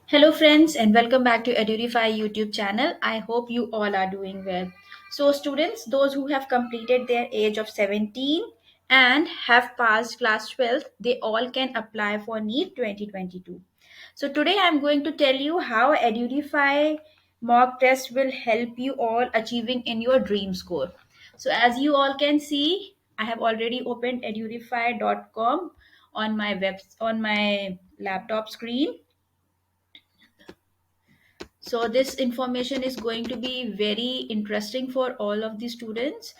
Hello, friends, and welcome back to Edureify YouTube channel. I hope you all are doing well. So, students, those who have completed their age of 17 and have passed class 12, they all can apply for NEET 2022. So, today I'm going to tell you how Edureify mock test will help you all achieving in your dream score. So, as you all can see, I have already opened edureify.com on my laptop screen. So this information is going to be very interesting for all of the students.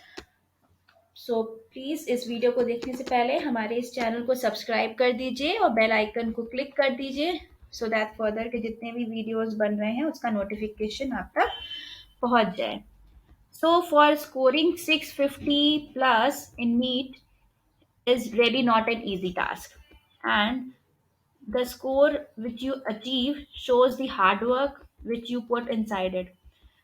So please इस video को देखने से पहले हमारे इस channel को subscribe कर दीजिए और बेल आइकन को क्लिक कर दीजिए सो दैट फर्दर के जितने भी वीडियोस बन रहे हैं उसका नोटिफिकेशन आप तक पहुंच जाए. So for scoring 650 plus in NEET is really not an easy task, and the score which you achieve shows the hard work which you put inside it.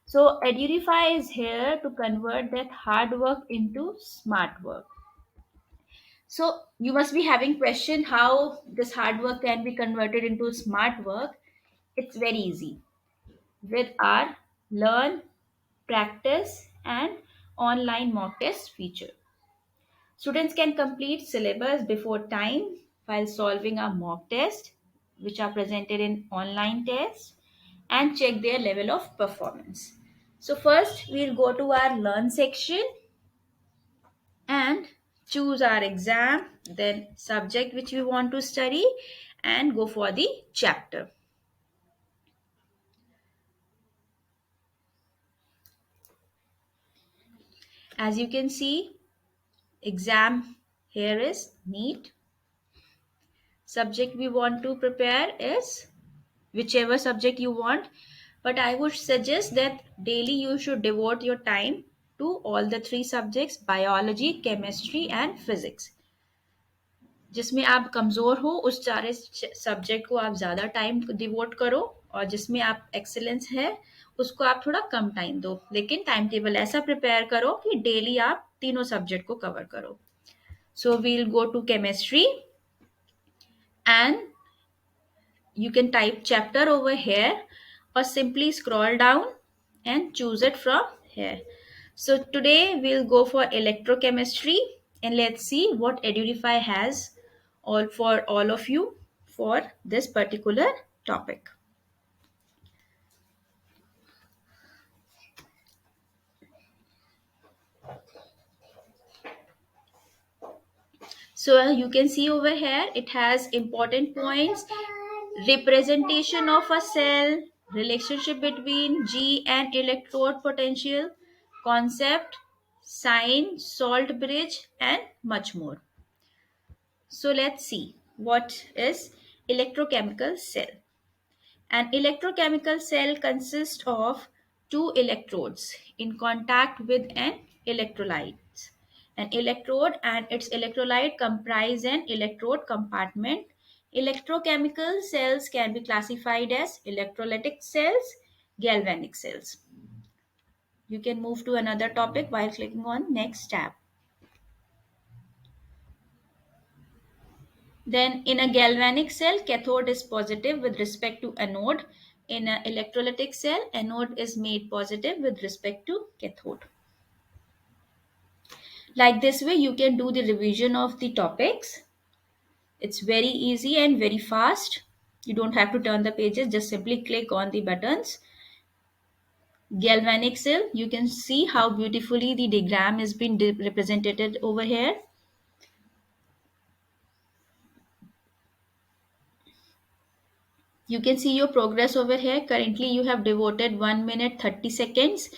So Edurify is here to convert that hard work into smart work. So you must be having question how this hard work can be converted into smart work. It's very easy with our learn, practice and online mock test feature. Students can complete syllabus before time while solving a mock test which are presented in online tests and check their level of performance. So first we'll go to our learn section and choose our exam, then subject which we want to study and go for the chapter. As you can see, exam here is NEET. Subject we want to prepare is whichever subject you want, but I would suggest that daily you should devote your time to all the three subjects: biology, chemistry and physics. जिसमें आप कमज़ोर हो उस सारे subject को आप ज़्यादा time devote करो और जिसमें आप एक्सेलेंस है उसको आप थोड़ा कम टाइम दो, लेकिन टाइम टेबल ऐसा प्रिपेयर करो कि डेली आप तीनों सब्जेक्ट को कवर करो. So we'll go to chemistry and you can type chapter over here or simply scroll down and choose it from here. So today we'll go for electrochemistry and let's see what Edurify has all for all of you for this particular topic. So you can see over here it has important points: representation of a cell, relationship between G and electrode potential, concept, sign, salt bridge and much more. So let's see what is electrochemical cell. An electrochemical cell consists of two electrodes in contact with an electrolyte. An electrode and its electrolyte comprise an electrode compartment. Electrochemical cells can be classified as electrolytic cells, galvanic cells. You can move to another topic while clicking on next tab. Then in a galvanic cell, cathode is positive with respect to anode. In an electrolytic cell, anode is made positive with respect to cathode. Like this way, you can do the revision of the topics. It's very easy and very fast. You don't have to turn the pages, just simply click on the buttons. Galvanic cell, you can see how beautifully the diagram has been represented over here. You can see your progress over here. Currently you have devoted 1 minute 30 seconds.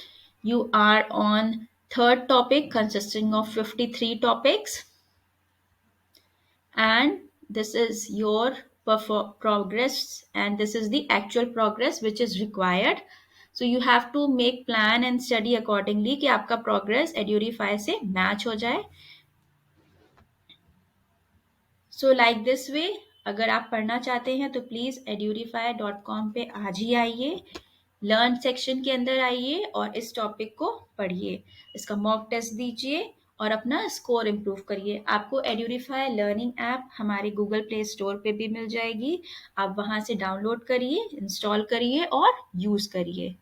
You are on third topic consisting of 53 topics, and this is your progress, and this is the actual progress which is required. So you have to make plan and study accordingly कि आपका progress Edurify से match हो जाए. So like this way अगर आप पढ़ना चाहते हैं तो प्लीज़ edurify.com पे आज ही आइए, लर्न सेक्शन के अंदर आइए और इस टॉपिक को पढ़िए, इसका मॉक टेस्ट दीजिए और अपना स्कोर इम्प्रूव करिए। आपको एड्यूरिफाई लर्निंग ऐप हमारे गूगल प्ले स्टोर पे भी मिल जाएगी। आप वहाँ से डाउनलोड करिए, इंस्टॉल करिए और यूज़ करिए।